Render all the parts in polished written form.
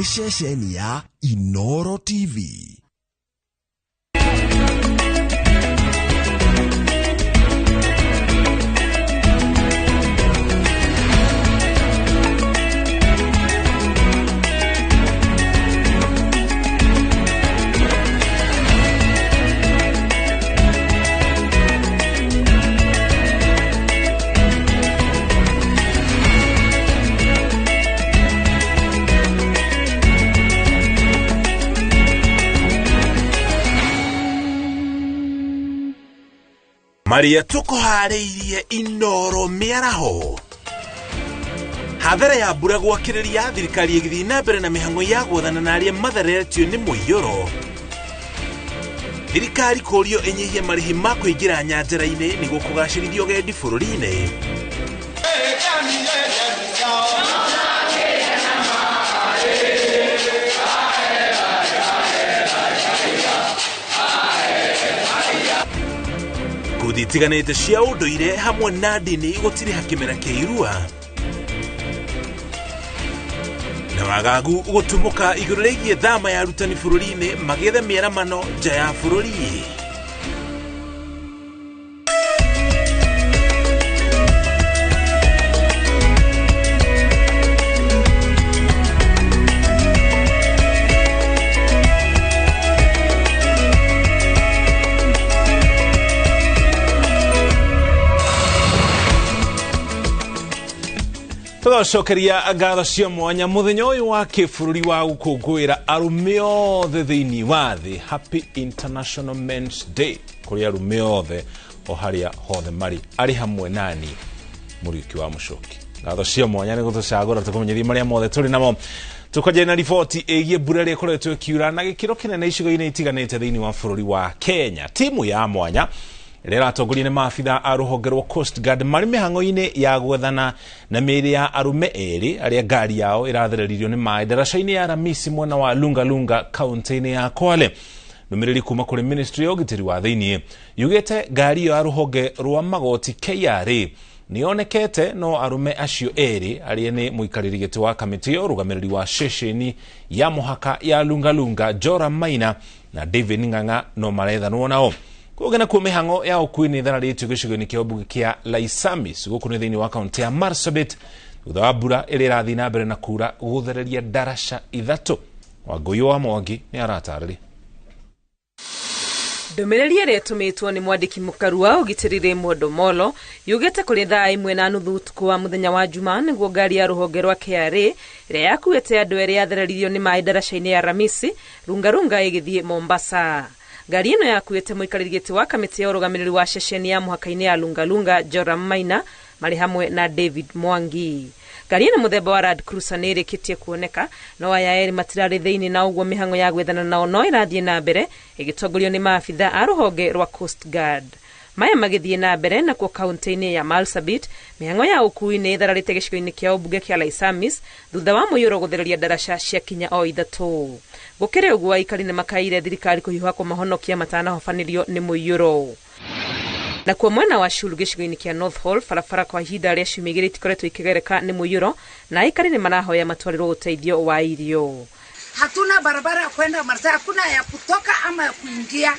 ni ceceni ya Inooro TV. Maria tuko hareirie Inooro miaraho. Hathara ya mbura gwakiriria thirikari igithii na mbere na mihango ya gwathana na aria matharetio ni muiyuro. Thirikari kurio enyihie marihi ma kuingira nyanjara-ini niguo kugacirithia ugendi bururi-ini. Gutitiganite cia unduire hamwe na ndini gutiri hakimera kiirua na wagagu gutumuka iguru rigie thama ya rutani bururi-ini magethe mieramano nja ya bururi. Tugacokeria ngatho cia mwanya muthenya uyu wa kibũrũri wa gũkũngũĩra arume othe thĩinĩ wa thĩ. Happy International Men's Day kũrĩ arume othe o harĩa hothe marĩ arĩ hamwe nani Mũriũki wa Mũchoki. Ngatho cia mwanya nĩ gũtũcagũra tũkũmenyithia marĩa mothe tũrĩ namo. Tukaje na riboti ĩgiĩ mbura ĩrĩa ĩkoretwo ĩkiura na gĩkĩro kĩnene icigo-inĩ itiganĩte thĩinĩ wa bũrũri wa Kenya. Timu ya mwanya ĩrĩa ĩratongorio nĩ maabitha a rũhonge rwa Coast Guard marĩ mĩhang'o-inĩ ya gwethana na mĩĩrĩ ya arume erĩ arĩa ngari yao ĩratheririo nĩ maĩ ndaraca-inĩ ya Ramisi mwena wa Lungalunga kaunti-inĩ ya Kwale. Ndũmĩrĩri kuma kũrĩ ministry ya ũgitĩri wa thĩinĩ yugĩte ngari ĩyo ya rũhonge rwa magoti KRA nĩyonekete no arume acio erĩ arĩa nĩ mũikarĩri gĩtĩ wa kamĩtĩ ya ũrũgamĩrĩri wa ceceni ya mũhaka ya Lungalunga Joram Maina na David Ng'ang'a no marethanwo nao. Kũgena kuo mĩhang'o ya ũkuui nĩ ĩtharanĩtio gĩcigo-inĩ kĩa ũmbunge kĩa Laisamis gũkũ nĩ thĩinĩ wa kaunti ya Marsabit thutha wa mbura ĩrĩa ĩrathiĩ na mbere na kuura gũthereria ndaraca ithatũ. Wangũi wa Mwangi nĩ aratarĩria. Ndũmĩrĩri ĩrĩa ĩtũmĩtwo nĩ mwandĩki mũkaru wa ũgitĩri Mondo Molo yugĩte kũrĩ thaa 1:30 ũtukũ wa mũthenya wa Jumaa nĩguo ngari ya rũhonge rwa KRA ĩrĩa yakuĩte andũ erĩ yathereririo nĩ maĩ ndaraca-inĩ ya Ramisi Lungalunga ĩgĩthiĩ Mombasa. Ngari ĩno yakuĩte mũikarĩri gĩtĩ wa kamĩtĩ ya ũrũgamĩrĩri wa ceceni ya mũhaka-inĩ ya Lungalunga Joram Maina marĩ hamwe na David Mwangi. Ngari ĩno mũthemba wa Land Cruiser nĩ ĩrĩkĩtie kuoneka no aya erĩ matirarĩ thĩinĩ na ũguo mĩhang'o ya gwethana nao no ĩrathiĩ na mbere ĩgĩtongorio nĩ maabitha a rũhonge rwa Coast Guard. Maya magĩthiĩ na mbere nakuo kaunti-inĩ ya Marsabit mĩhang'o ya ũkuui nĩ ĩthararĩte gĩcigo-inĩ kĩa ũmbunge kĩa Laisamis thutha wa mũiyũro gũthereria ndaraca cia kinya o ithatũ. Gũkĩrĩ ũguo aikari nĩ makaire thirikari kũhiũha kũmahonokia matanahobanĩrio nĩ mũiyũro. Na kwa mwena wa Shulu gĩcigo-inĩ kĩa North Hall barabara kwa ihinda rĩa ciumia igĩrĩ ikoretwo ikĩgereka nĩ mũiyũro na aikari nĩ marahoya matwarĩrwo ũteithio wa irio. Hatuna barabara ya kwenda Marsabit, hakuna ya kutoka ama ya kuingia.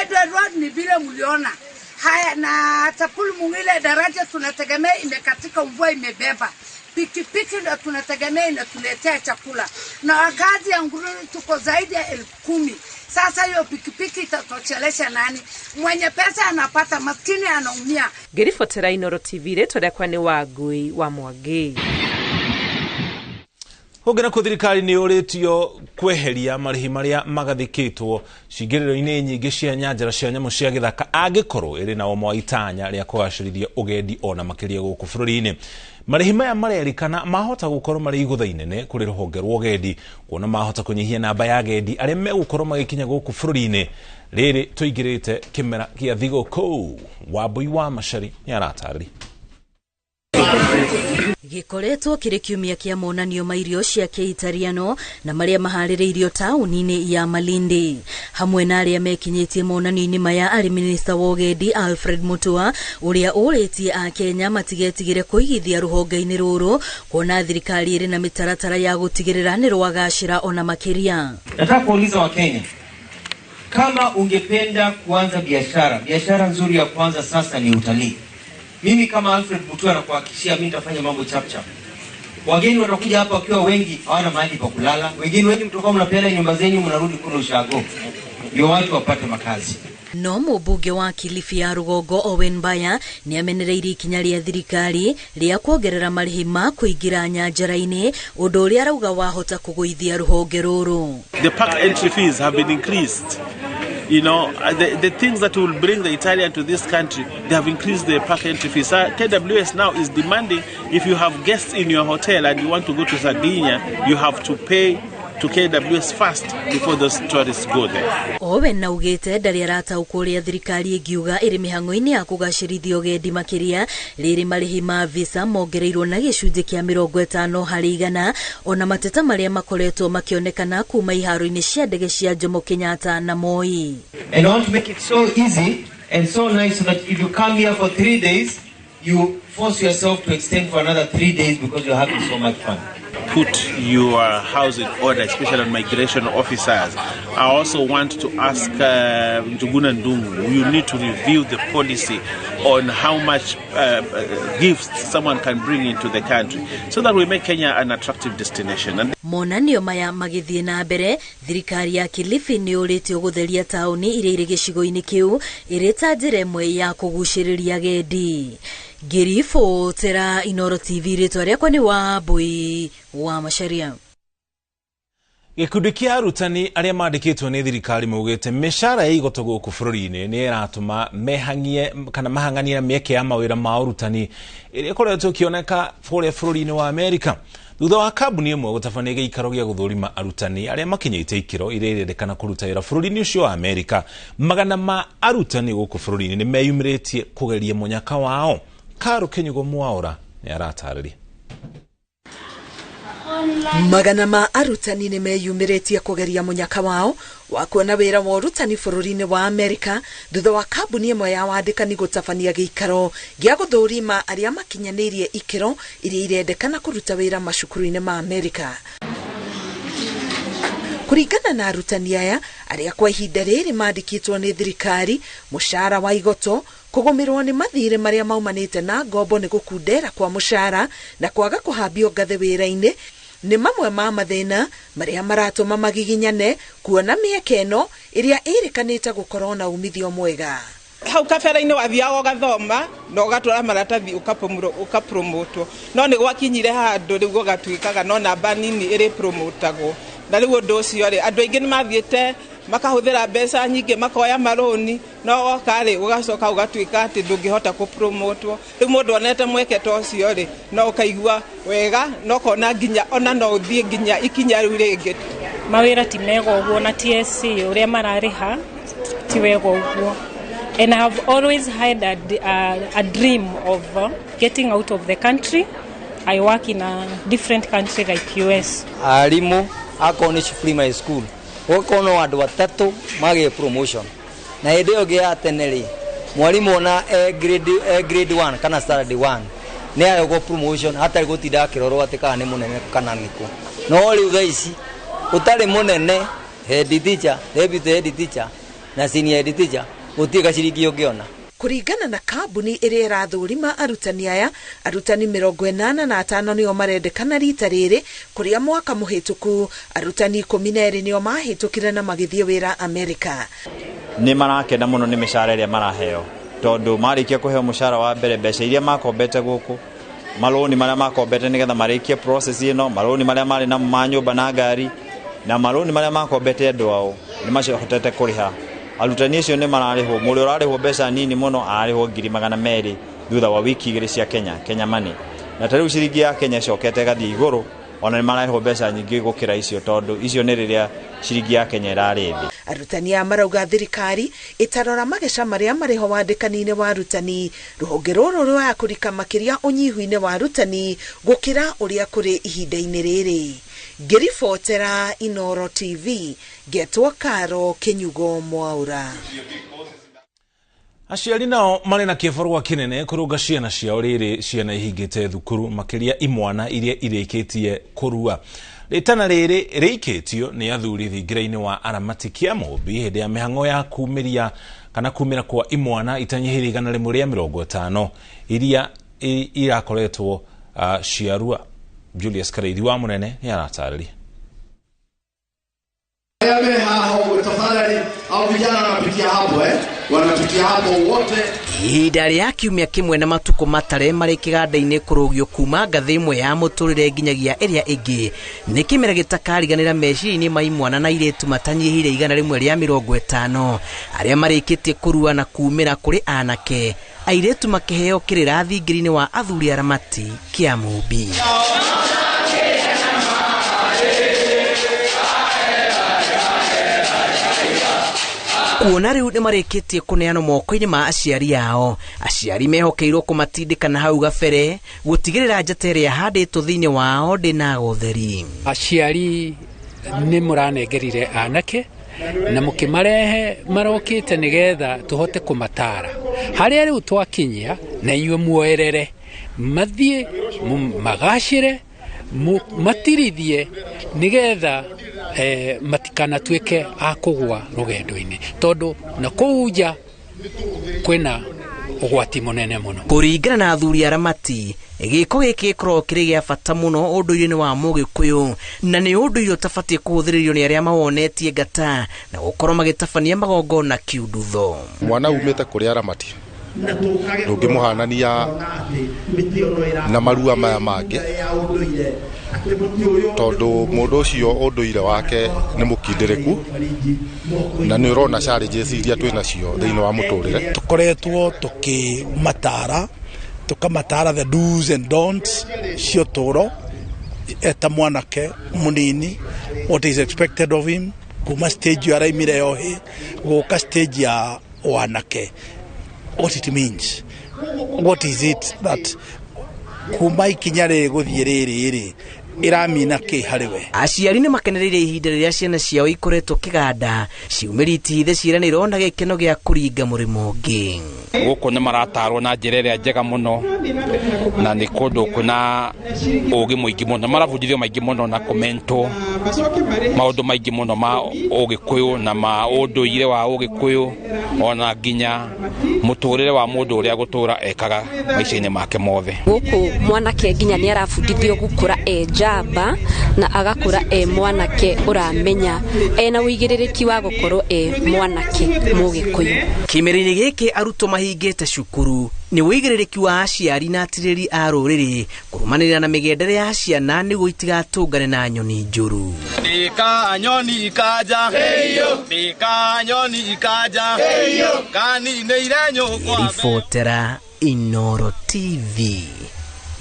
Edward Road ni vile mliona. Haya na Tapulu Mungile daraja tunategemea imekatika, mvua imebeba. Pikipiki ndio tunategemea inatuletea chakula. Na wakazi ya Nguruni tuko zaidi ya 10,000. Sasa hiyo pikipiki itatoshelesha nani? Mwenye pesa anapata, maskini anaumia. Ngĩribotera Inooro TV rĩtwa rĩakwa nĩ Wangũi wa Mwangi. Hũngĩra kũ thirikari nĩ ũrĩtio kweheria marĩhi marĩa magathĩkĩtwo cingĩrĩro-inĩ nyingĩ cia nyanjara cia nyamũ cia gĩthaka angĩkorwo ĩrĩ na ũmwe itanya rĩa kũgacĩrithia ũgendi ona makĩria gũkũ bũrũri-inĩ. Marĩhi maya marerĩkana mahota gũkorwo marĩ igũtha inene kũrĩ rũhonge rwa ũgendi kuona mahota kũnyihia namba ya agendi arĩa megũkorwo magĩkinya gũkũ bũrũri-inĩ. Rĩrĩ tũingĩrĩte kĩmera gĩa thigũkũ. Wambui wa Macari nĩ aratarĩria. Gikoretwo kiri kiumia kia monanio ma irio cia Kiitariano na maria maharĩrĩirio taũni-inĩ ya Malindi. Hamwe na aria mekinyitie monanio-inĩ maya arĩ Minister wa Ũgendi Alfred Mutua uria ũrĩtie a Kenya matigetigire kũigithia rũhonge-inĩ rũrũ kuona thirikari ĩrĩ na mĩtaratara ya gũtigĩrĩra nĩ rwagacĩra ona makĩria. Nataka kuuliza wa Kenya, kama ungependa kuanza biashara nzuri ya kwanza sasa ni utalii. Mimi kama Alfred Mutua nakuhakikishia mimi nitafanya mambo chap. Wageni watakuja hapa wakiwa wengi, hawana mahali pa kulala. Wengine wengi mtoka mnapeana nyumba zenyu mnarudi kule ushago. Ndio watu wapate makazi. No mũmbunge wa Kilifi ya Rugongo Owen Baya nĩ amenereire ikinya rĩa thirikari rĩa kuongerera marĩhi ma kũingĩra nyanjara-inĩ ũndũ ũrĩa arauga wahota kũgũithia rũhonge rũrũ. The park entry fees have been increased. You know, the things that will bring the Italian to this country, they have increased the park entry fees. KWS now is demanding if you have guests in your hotel and you want to go to Sardinia, you have to pay to KWS first before those tourists go there. Owen naugĩte ndarĩ arataũkwo ũrĩa thirikari ĩngiuga ĩrĩ mĩhang'o-inĩ ya kũgacĩrithia ũgendi makĩria rĩrĩ marĩhi ma visa mongereirwo na gĩcunjĩ kĩa 50 harĩ 100 ona mateta marĩa makoretwo makĩonekana kuma iharo-inĩ cia ndege cia Jomo Kenyatta na Moi. And I want to make it so easy and so nice so that if you come here for 3 days, you force yourself to extend for another 3 days because you're having so much fun. Put your house in order, especially on migration officers. I also want to ask Njuguna Ndungu, you need to review the policy on how much gifts someone can bring into the country so that we make Kenya an attractive destination. And monanio maya magithie na mbere, thirikari ya Kilifi nĩ ũrĩtio gũtheria taũni iria irĩ gĩcigo-inĩ kĩu ĩrĩ ta njĩra ĩmwe ya kũgucĩrĩria agendi. Girifo tera Inooro TV rĩtwa rĩakwa nĩ Wambui wa Macharia. Gĩkundi kĩa arutani arĩa mandĩkĩtwo nĩ thirikari maugĩte mĩcara ya igoto gũkũ bũrũri-inĩ nĩ ĩratũma mehangie kana mahanganie mĩeke ya mawĩra ma ũrutani ĩrĩa ĩkoretwo ĩkĩoneka bũrũri-inĩ wa Amerika. Thutha wa kambuni ĩmwe gũtabania gĩikaro gĩa gũthũrima arutani arĩa makinyĩte ikĩro iria irendekana kũruta wĩra bũrũri-inĩ ũcio wa Amerika, magana ma arutani gũkũ bũrũri-inĩ nĩ meyumĩrĩtie kũgeria mũnyaka wao. Karo Kenyugo Mwaura nĩ aratarĩria. Magana ma arutani nĩ meyumĩrĩtie kũgeria mũnyaka wao wa kuona wĩra wa ũrutani bũrũri-inĩ wa Amerika thutha wa kambuni ĩmwe ya wandĩkani gũtabania gĩikaro gĩa gũthũrima arĩa makinyanĩirie ikĩro iria irendekana kũruta wĩra macukuru-inĩ ma Amerika. Kũringana na arutani aya arĩa kwa ihinda rĩrĩ mandĩkĩtwo nĩ thirikari, mũcara wa igoto, kũgũmĩrwo nĩ mathirĩ marĩa maumanĩte na ngombo nĩ gũkundera kwa mũcara na kwaga kũhambio ngathĩ wĩra-inĩ nĩ mamwe ma mathĩna marĩa maratũma magiginyane kuona mĩeke ĩno ĩrĩa ĩrĩkanĩte gũkorwo na umithio mwega. Hau kabere-inĩ wathiaga ũgathoma na ũgatwara maratathi ũkapromotwo, no nĩ gwakinyire handũ rĩu gũgatuĩkaga no namba nini ĩrĩ promotagwo, na rĩu ũndũ ũcio rĩ andũ aingĩ nĩ mathiĩte makahũthĩra mbeca nyingĩ makoya maroni no wokarĩ ũgacoka ũgatuĩka atĩ ndũngĩhota kũpromotwo. Rĩu mũndũ onete mweke ta ũcio rĩ no ũkaigua wega no kona nginya ona no ũthiĩ nginya ikinya rĩu rĩngĩ. Mawĩra ti mega ũguo na TSC ũrĩa mararĩha ti wega ũguo. And I have always had a dream of getting out of the country. I work in a different country like US. Arimũ a Cornish Primary School wokono andũ atatũ mage promotion na hĩndĩ ĩyo ya tene rĩ mwarimũ ona grade 1 kana standard 1 nĩ ayogwo promotion hatarĩ gũtinda akĩrorwo atĩ kana nĩ mũnene kana nĩkũ. No rĩu thaa ici ũtarĩ mũnene head teacher, deputy head teacher na senior head teacher gũtirĩ gaciringi ũngĩona. Kũringana na kambuni ĩrĩa ĩrathũrima arutani aya, arutani 85 nĩo marendekana rita rĩrĩ, kũrĩa mwaka mũhĩtũku arutani 12 nĩo mahĩtũkire na magĩthiĩ wĩra Amerika. Nĩ marakena mũno nĩ mĩcara ĩrĩa maraheo, tondũ marĩkia kũheo mũcara wa mbere mbeca iria makombete gũkũ, maroni marĩa makombete nĩgetha marĩkie process ĩno, maroni marĩa marĩ na manyũmba na ngari, na maroni marĩa makombete andũ ao nĩ macihotete kũrĩha. Arutani acio nĩ mararĩhwo, mũrĩa ũrarĩhwo mbeca nini mũno ararĩhwo 200,000 thutha wa wiki 2 cia Kenya money. Na tarĩu ciringi ya Kenya cokete gathiĩ igũrũ, ona nĩ mararĩhwo mbeca nyingĩ gũkĩra icio, tondũ icio nĩ rĩrĩa ciringi ya Kenya ĩrarĩ thĩ. Arutani a marauga thirikari itarora mageca maria mariho wandikani-ini wa arutani. Ruhonge ruru rwa kurika makiria unyihu-ini wa arutani gukira uria kuri ihinda-ini riri. Ngiribotera Inooro TV, getwo Karo Kinyugo Mwaura. Aciari nao marĩ na kĩbarũa kĩnene kũrũnga ciana ciao rĩrĩ ciana ihingĩte thukuru makĩria imwana iria irĩkĩtie kũrua. Rĩtana rĩrĩ rĩikĩtio nĩ athuri thingira-inĩ wa Aramati Kiambu hĩndĩ ya mĩhang'o ya kumĩria kana kumĩra kwa imwana itanyihĩire 150 iria irakoretwo ciarua. Julius Kareithi wa Munene nĩ aratarĩria. Ihinda rĩa kiumia kĩmwe na matuko matare marĩ kĩganda-inĩ kũrũgio kuma ngathĩ ĩmwe ya mũtũrĩre nginyagia ĩrĩa ĩngĩ nĩ kĩmera gĩtakariganĩra meciria-inĩ ma imwana na airĩtu matanyihĩire 150 arĩa marĩkĩtie kũrua na kumĩra kũrĩ anake, airĩtu makĩheo kĩrĩra thingiri-inĩ wa athuri Aramati Kiambu. Kuona rĩu nĩ marĩkĩtie kũneanwo moko-inĩ ma aciari ao, aciari mehokeirwo kũmatindĩka na hau gabere gũtigĩrĩra njata ĩrĩa handĩtwo thĩinĩ wao ndĩna ũtheri. Aciari nĩ mũranengerire anake na mũkĩmarehe marokĩte nĩgetha tũhote kũmatara harĩa rĩu twakinyia na inyuĩ muoerere mathiĩ magacĩre matirithie nĩgetha matikanatuĩke akũgwa rũgendo-inĩ tondũ na kũu nja kwĩna ũgwati mũnene mũno. Kũringana na athuri Aramati, gĩko gĩkĩ gĩkoragwo kĩrĩ gĩa bata mũno ũndũire-inĩ wa Mũgĩkũyũ na nĩ ũndũire ũtabatiĩ kũhũthĩrĩrio nĩ arĩa mawonetie ngata na gũkorwo magĩtabania magongona kiundutho. Mwana umĩte kũrĩ Aramati ndũngĩmũhanania na marua maya mangĩ tondũ mũndũ ũcio ũndũire wake nĩ mũkindĩrĩku na nĩ ũrona challenges iria twĩ nacio thĩinĩ wa mũtũrĩre. Tũkoretwo tũkamatara the do's and don'ts cio tũro eta mwanake mũnini, what is expected of him kuma stage ya raimire yohe gũka stage ya wanake, what it means, what is it that kuma ikinya rĩrĩ gũthiĩ rĩrĩ iramina kĩ harĩwe. Aciari nĩ makenereire ihinda rĩrĩa ciana ciao ikoretwo kĩganda ciumĩrĩte ithe ciĩranĩro na gĩkeno gĩa kũringa mũrĩmo ũngĩ. Gũkũ nĩ maratarwo na njĩra ĩrĩa njega mũno na nĩ kũndũ kwĩna ũgĩ mũingĩ mũno, marabundithio maingĩ mũno na kũmentwo maũndũ maingĩ mũno ma Ũgĩkũyũ na ma ũndũire wa Ũgĩkũyũ ona nginya mũtũrĩre wa mũndũ ũrĩa gũtũra ekaga maica-inĩ make mothe. Gũkũ mwanake nginya nĩ arabundithio gũkũra njamba na agakũra mwanake ũramenya ena ũigĩrĩrĩki wa gũkorwo mwanake Mũgĩkũyũ. Kĩmera-inĩ gĩkĩ arutwo mahingĩte cukuru nĩ ũigĩrĩrĩki wa aciari na atirĩri a rũrĩrĩ kũrũmanĩrĩra na mĩgendere ya ciana nĩguo itigatũngane na nyoni njũru. Ndĩka nyoni ikaja ndĩka nyoni ikaja kaninĩire nyũkwa. Ribotera Inooro TV,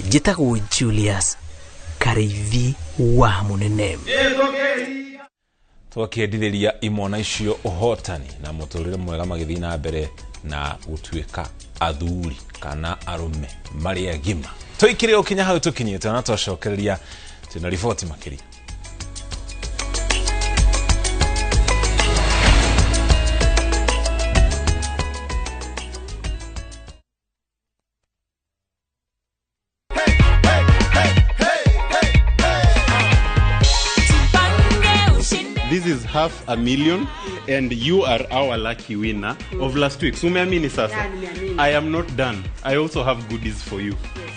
njĩtagwo Julius Kareithi wa Munene. Twakĩendithĩria imwana icio ũhotani na mũtũrĩre mwega magĩthiĩ na mbere na gũtuĩka athuri kana arũme marĩ agima. Tũikire ũkinya hau tũkinyĩte na twacokereria twĩna riboti makĩria. This is 500,000 and you are our lucky winner of last week. Umeamini sasa? I am not done. I also have goodies for you.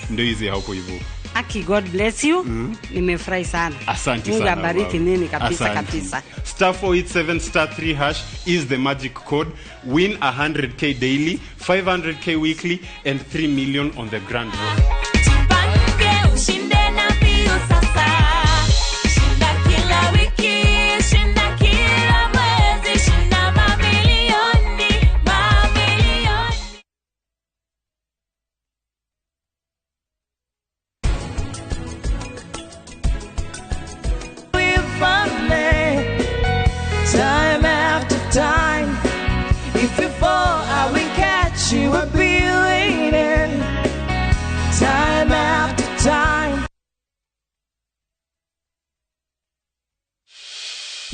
Ndio hizi hapo hivyo. Aki, God bless you. Nimefurahi sana. Asante sana. Mungu abariki nini kabisa kabisa. Star 487 star 3 hash is the magic code. Win 100k daily, 500k weekly and 3 million on the grand draw. Time after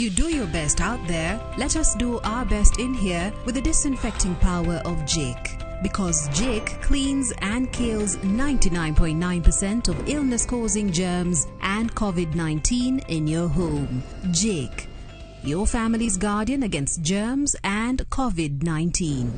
you do your best out there, let us do our best in here with the disinfecting power of Jake. Because Jake cleans and kills 99.9% of illness-causing germs and COVID-19 in your home. Jake, your family's guardian against germs and COVID-19.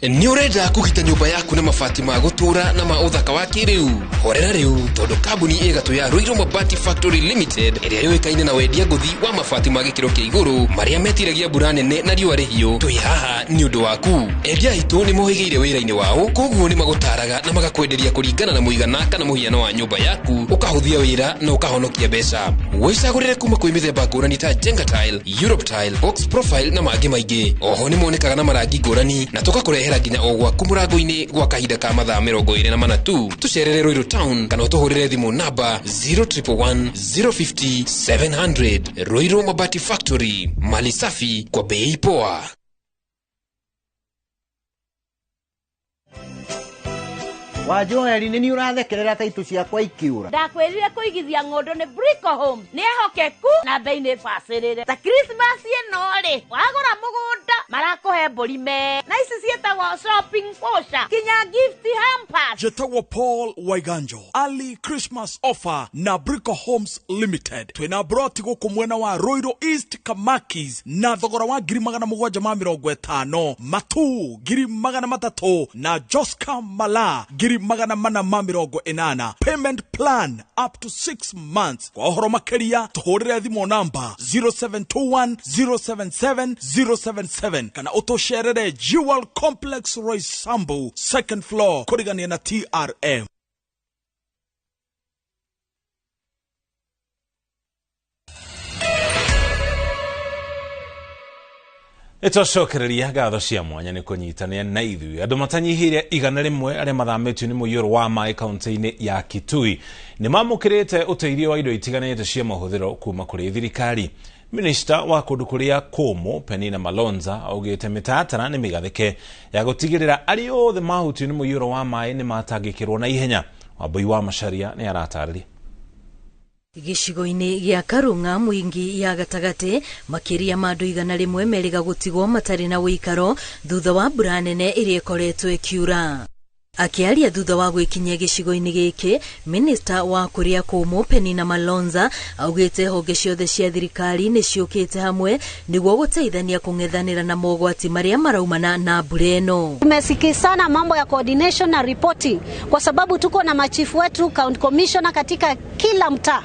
Ni urenda kugita nyumba yaku na mabati ma gutura na ma uthaka wa kiriu horera riu tondu kambuni igatu ya Ruiru Mabati Factory Limited iria yoikaine na wendia nguthi wa mabati ma gikiro kia iguru maria metiragia mbura nene na riua rihio twi haha ni undu waku endia itu ni mohigeire wira-ini wao koguo ni magutaraga na magakwenderia kuringana na muigana kana muhiano wa nyumba yaku ukahuthia wira na ukahonokia mbeca wicagurire kuma kwi mithemba ngurani ta Jenga Tile, Europe Tile, Box Profile na mangi maingi oho ni monekaga na marangi ngurani na tugakurehera nginya o gwaku murango-ini gwa kahinda ka mathaa 24 tu tucerere Ruiru Town kana utuhurire thimu namba 0111 050 700. Ruiru Mabati Factory, mali safi kwa bei poa. Wajoeri nini urathekerera taitu ciakwa ikiura ndakwirire kuigithia ngondo ni Brico Home ni ehokeku na bei ni facirire ta Christmas ino ri wagura mugunda marakuhe mburi me na ici cietagwo shopping voucher kinya gift hampers. Jetagwo Paul Waiganjo early Christmas offer na Brico Homes Limited twina broti guku mwena wa Ruiru East Kamakis na thogora wa 750 matu 300 na Joska Mala 480. Payment plan up to 6 months. Kwa ohoro makeria tuhurire thimu namba 0721 077 077 kana utosherere Jewel Complex Roy Samburu 2nd floor kurigania na TRM. Itocokereria ngatho cia mwanya ni kunyitania na ithui andu matanyihiire 100 aria mathamitio ni muiyuro wa mai kaunti-ini ya Kitui ni mamukirite uteithio wa indo itiganite cia mahuthiro kuma kuri thirikari. Minister wa kundu kuria kumu Penina Malonza augite mitatara ni migathike ya gutigirira ari othe mahutio ni muiyuro wa mai ni matangikirwo na ihenya. Wabui wa Masharia ni aratarĩria. Gicigo-ini gia Karunga mwingi ya gatagati makiria mandu 100 meriga gutigwo matari na wikaro thutha wa mbura nene iria ikoretwo ikiura. Akiaria thutha wa gwikinyia gicigo-ini giki, Minister wa kuria kumu Penina Malonza augite honge ciothe cia thirikari ni ciukite hamwe niguo guteithania kung'ethanira na mogwati maria maraumana na mbura ino. Tumesikizana mambo ya coordination na reporting kwa sababu tuko na machifu wetu, county commissioner katika kila mtaa.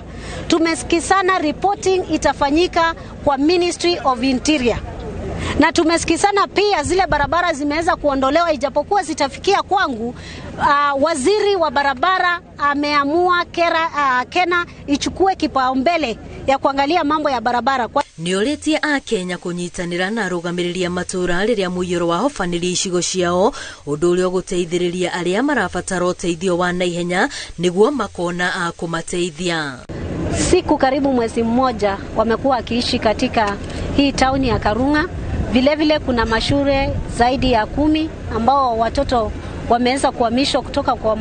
Tumesikizana reporting itafanyika kwa Ministry of Interior. Na tumesikizana pia zile barabara zimeweza kuondolewa ijapokuwa zitafikia kwangu. Waziri wa barabara ameamua Kena ichukue kipaumbele ya kuangalia mambo ya barabara. Nioritie a Kenya kunyitanira na rugamiria matura riria muiyuro wa hofaniri icigo ciao undu uria guteithiriria aria marabatara uteithio wa naihenya niguo makona a kumateithia. Siku karibu mwezi mmoja wamekuwa akiishi katika hii town ya Karunga. Vile vile kuna mashule zaidi ya 10 ambao watoto wameweza kuhamishwa kutoka kwa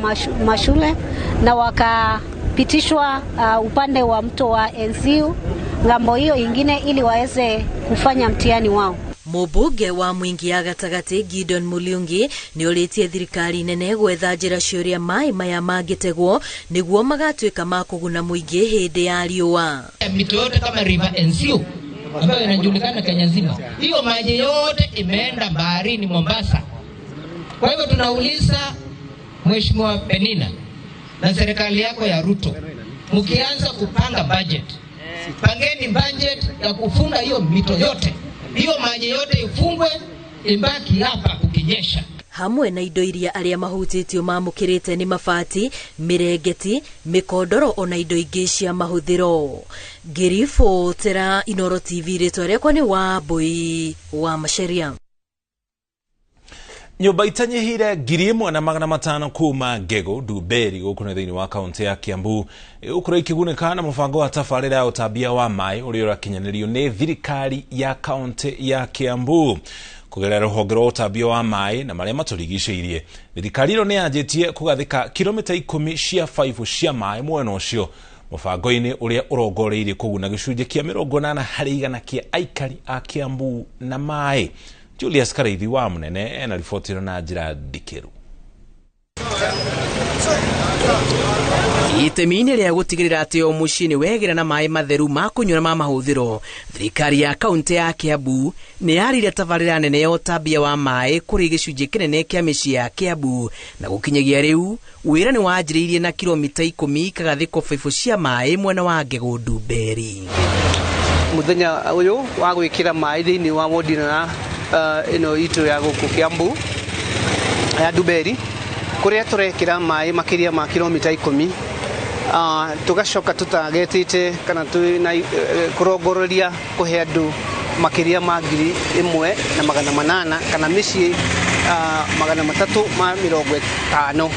mashule na wakapitishwa upande wa mto wa Enziu ngambo hiyo ingine ili waweze kufanya mtihani wao. Mubuge wa mwingi ya gatagati Gideon Muliungi ni oritie thirikari nene gwetha njira ciuria mai maya mangitegwo niguo magatuika makuguna muingi hindi ya riua. Mito yote kama River Enziu ambayo inajulikana Kenya nzima, hiyo maji yote imeenda baharini Mombasa. Kwa hivyo tunauliza Mheshimiwa Penina na serikali yako ya Ruto, mkianza kupanga budget, pangeni budget ya kufunga hiyo mito yote. Hiyo maji yote ifungwe ibaki hapa kukinyesha. Hamwe na indo iria aria mahutitio mamukirite ni mabati, mirengeti, mikodoro ona indo ingi cia mahuthiro. Girifo tera Inooro TV ritwa riakwa ni Wambui wa Masharia. Nyumba itanyihire 1,500 kuma Ngego Duberi gukuna thiini wa kaunti ya Kiambu ukura ikiguneka na mubango wa tafarira ya utambia wa mai uri urakinyanirio ni thirikari ya kaunti ya Kiambu. kugerera ruhonge rwa utambia wa mai na maria maturigicĩirie. Thirikari ĩno nĩyanjĩtie kũgathĩka kilomita 10 cia 5 cia mai mwena ũcio mũbango-inĩ ũrĩa ũrongoreirie kũguna gĩcunjĩ kĩa 80% kĩa aikari a Kiambu na mai. Julius Karaithi wa Munene ena riboti ĩno na njĩra ndikĩru. Itemi-inĩ rĩa gũtigĩrĩra atĩ o mũciĩ nĩ wegera na maĩ matheru ma kũnyua na ma mahũthĩro, thirikari ya kaunti ya Kiambu nĩ yarire tabarĩra nene ya ũtambia wa maĩ kũrĩ gĩcunjĩ kĩnene kĩa mĩciĩ ya Kiambu, na gũkinyagia rĩu wĩra nĩ wanjĩrĩirie na kilomita 10 kagathĩko 5 cia maĩ mwena wa Ngegũ Ndumberi. Mũthenya ũyũ wa gwĩkĩra maĩ thĩinĩ wa wodi na ĩno itũ ya gũkũ Kiambu ya Ndumberi, kuria turekira mai makiria ma kilomita 10 tugacoka tutagetite kana kurongororia kuhe andu makiria ma 1,800 kana micii 350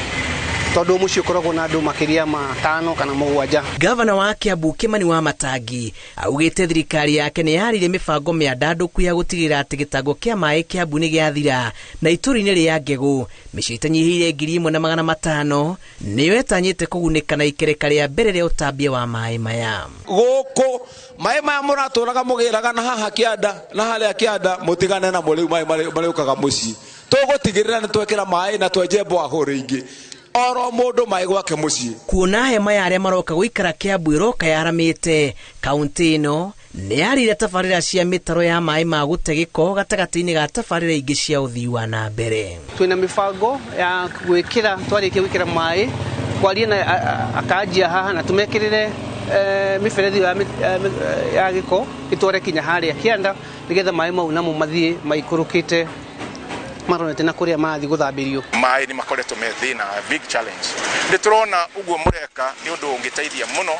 tondu mucio koragwo na andu makiria ma 5 kana 7. Gavana wa Kiambu Kimani wa Matangi augite thirikari yake nĩ yarire mibango mĩandandũku ya gũtigĩrĩra atĩ gĩtango kĩa maĩ Kiambu nĩ gĩathira, na itũũra-inĩ rĩa Ngegũ mĩciĩ ĩtanyihĩire 1,500 nĩyo ĩtanyĩte kũgunĩka na ikereka rĩa mbere rĩa ũtambia wa maĩ maya. Gũkũ maĩ maya mũratũraga mũgĩraga na haha kĩanda na harĩa kĩanda mũtigane na mũrĩu maĩ marĩũkaga mũciĩ. Tũgũtigĩrĩra nĩ twekĩra maĩ na twenje mbwahũrĩ ingĩ oro mũndũ maĩ gwake mũciĩ. Kuona hema ya arĩa maroka gũikara Kiambu ĩroka yaramĩte, kaunti ĩno nĩ yarire tabarĩra cia mĩtaro ya maĩ ma gũte gĩko gatagatĩ-inĩ ga tabarĩra ingĩ cia ũthii wa na mbere. Twĩna mĩbango ya gwĩkĩra, twarĩkia gwĩkĩra maĩ kwaria na akanjia haha na tumekĩrĩre miberethi ya gĩko itware kinya harĩa kĩanda nĩgetha maĩ mau namo mathiĩ maikũrũkĩte maronete na kuria mathi guthambĩrio. Maĩ ni makoretwo me thĩna, big challenge. Nĩ turona uguo mũreka nĩ ũndũ ũngĩteithia mũno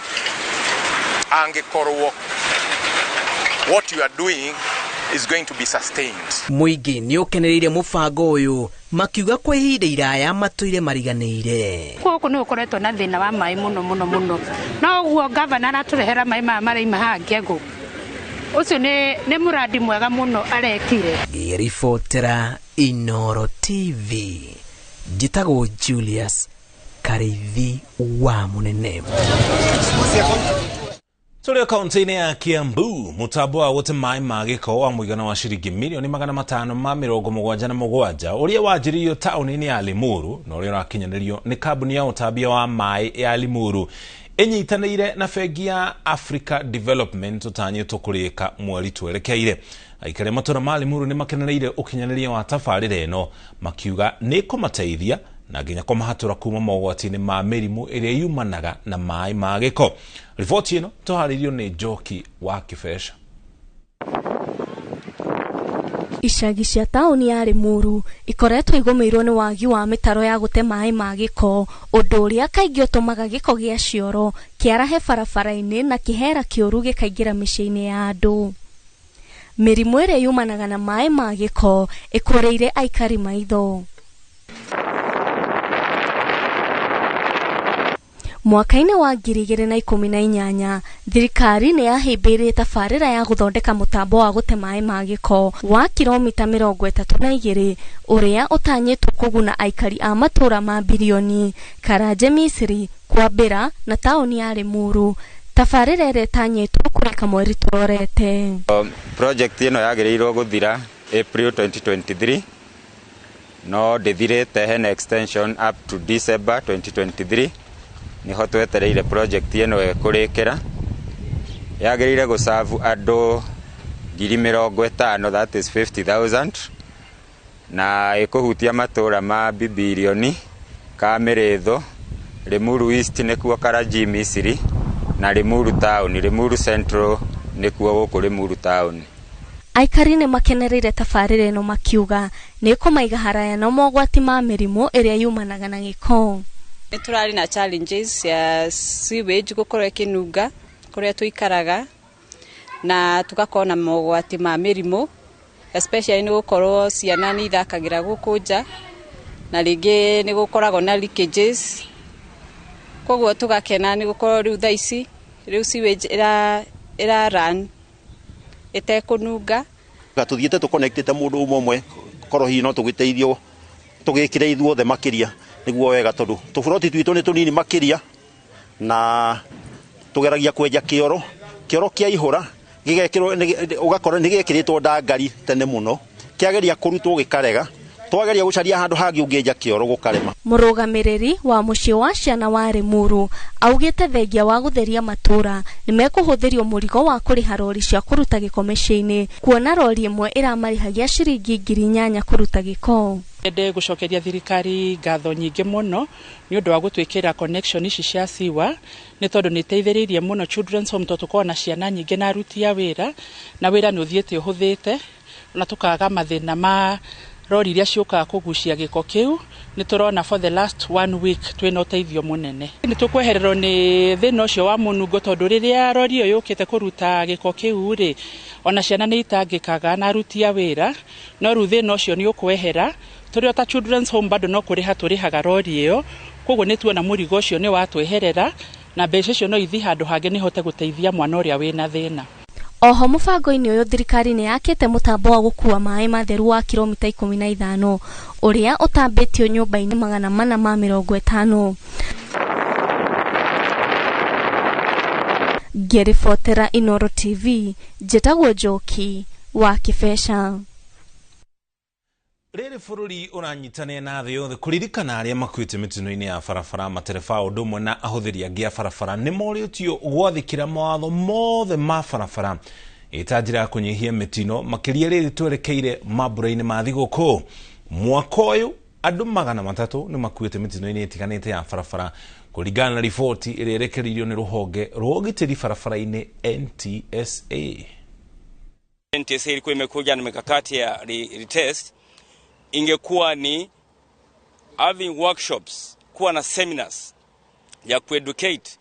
angĩkorwo what you are doing is going to be sustained. Mũingĩ nĩ ũkenereire mũbango ũyũ, makiuga kwa ihinda iraya matũire mariganĩire. Gũkũ nĩ ũkoretwo na thĩna wa maĩ mũno no ũguo gavana aratũrehera maĩ maya maraima haha Ngegũ, ũcio nĩ mũradi mwega mũno arekire. Ribotera Inooro TV, njĩtagwo Julius Karaithi wa Munene. Tũrĩ kaunti-inĩ ya Kiambu, mũtambo wa gũte maĩ ma gĩko wa mũigana wa ciringi milioni 577 ũrĩa wanjĩrĩirio taũni-inĩ ya Limuru na ũrĩa ũrakinyanĩrio nĩ kambuni ya ũtambia wa maĩ ya Limuru ĩnyitanĩire na bengi ya Africa Development ũtanyĩtwo kũrĩka mweri twerekeire. Aikari matũra ma Limuru nĩ makenereire ũkinyanĩria wa tabarĩra ĩno, makiuga nĩ kũmateithia na nginya kũmahatũra kuma mogwati-inĩ ma mĩrimũ ĩrĩa yumanaga na maĩ ma gĩko. Riboti ĩno tũharĩirio nĩ Njoki wa Kĩbesha. Icagi cia taũni ya Limuru ikoretwo igũmĩirwo nĩ wagi wa mĩtaro ya gũte maĩ ma gĩko, ũndũ ũrĩa kaingĩ ũtũmaga gĩko gĩa cioro kĩarahe barabara-inĩ na kĩhera kĩũru gĩkaingĩra mĩciĩ-inĩ ya andũ. Mĩrimũ ĩrĩa yumanaga na maĩ ma gĩko ĩkũrĩire aikari maitho. Mwaka-inĩ wa 2018 thirikari nĩ yahĩmbĩirie tabarĩra ya gũthondeka mũtambo wa gũte maĩ ma gĩko wa kilomita 32 ũrĩa ũtanyĩtwo kũguna aikari a matũra ma bilioni Karanje, Misiri, Kwambĩra na taũni ya Limuru. Tabarĩra ĩrĩa ĩtanyĩtwo kũrĩka mweri tũrorete. Project ĩno yagĩrĩirwo gũthira April 2023 no ndĩthirĩte, hena extension up to December 2023. Niho twetereire project ĩno ĩkũrĩkĩra. Yagĩrĩire gũsavu andũ 50,000, that is 50,000, na ĩkũhutia matũra ma Bibilioni, Kamĩrĩthũ, Limuru East nĩkuo Karaji, Misiri, na Limuru Town, Limuru Central nĩkuo gũkũ Limuru Town. Aikari nĩ makenereire tabarĩra ĩno makiuga nĩ kũmaiga haraya na mogwati ma mĩrimũ ĩrĩa yumanaga na gĩko. Nĩ turari na challenges ya sewage gũkorwo ĩkĩnunga kũrĩa tũikaraga na tugakorwo na mogwati ma mĩrimũ, especially nĩ gũkorwo ciana nĩ ithakagĩra gũkũ nja na rĩngĩ nĩ gũkoragwo na leakages. Koguo tugakena nĩ gũkorwo rĩu thaa ici rĩu sewage ĩra run ĩtekũnunga Gatuthiete tu connectete mundu umwe korwo hi no tugiteithio tugikire ithuothe makiria niguo wega tondu tufuroti twitu ni tunini makiria na tugeragia kwenja kioro kia ihura gigekirwo ugakora ni gikiritwo ndangari tene muno kiageria kurutwo gikarega twageria gucaria handu hangi ungeja kioro gukarema. Murugamiriri wa mucii wa ciana wa Limuru augite thengia wa gutheria matura nimekuhuthirio murigo wa kuriha rori cia kuruta giko miciini kuona rori imwe iramarihagia ciringi 8,000 kuruta giko. Ende gucokeria thirikari ngatho nyingi muno ni undu wa gutwikira connection ici cia siwa ni tondu ni teithiririe muno children's home tukona ciana nyingi na aruti a wira na wira ni uthiete uhuthite na tukaga mathina ma rori iria ciukaga kugucia giko kiu ni turona for the last 1 week twina uteithio munene ni tukwehererwo ni thina ucio wa munungo tondu riria rori iyo yukite kuruta giko kiu ri ona ciana ni itangikaga na aruti a wira no ru thina ucio ni ukwehera turi ota children's home bado no kuriha turihaga rori iyo koguo ni tuona murigo ucio ni watweherera na mbeca icio no ithi handu hangi ni hote guteithia mwana uria wina thina. Oho mubango-ini uyu thirikari ni yakite mutambo wa gukua mai matheru wa kilomita 15 uria utambitio nyumba-ini 450. Gerifotera Inooro TV jetagwo Njoki wa Kibesha. Riri bururi uranyitane na thi yothe kuririkana aria makuite mitino-ini ya barabara matereba undu mwe na ahuthiri angi a barabara ni moritio gwathikira mawatho mothe ma barabara itanjira kunyihia mitino makiria riri twerekeire mambura-ini ma thiguku. Mwaka uyu andu 300 ni makuite mitino-ini itiganite ya barabara kuringana na riboti iria irekeririo ni ruhonge rwa ugitiri barabara-ini NTSA. NTSA ilikuwa imekuja na mikakati ya retest ingekuwa ni having workshops, kuwa na seminars ya kueducate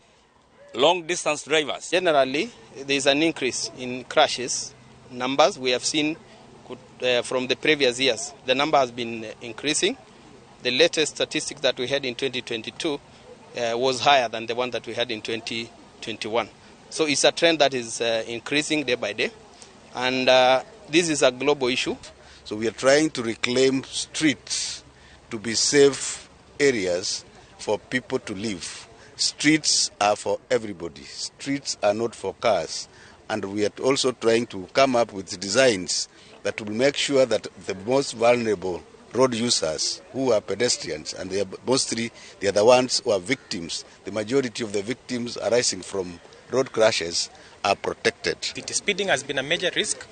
long distance drivers. Generally, there is an increase in crashes numbers. We have seen from the previous years. The number has been increasing. The latest statistics that we had in 2022 was higher than the one that we had in 2021. So it's a trend that is increasing day by day. And this is a global issue. So we are trying to reclaim streets to be safe areas for people to live. Streets are for everybody. Streets are not for cars. And we are also trying to come up with designs that will make sure that the most vulnerable road users who are pedestrians, and they are mostly they are the ones who are victims. The majority of the victims arising from road crashes are protected. Speeding has been a major risk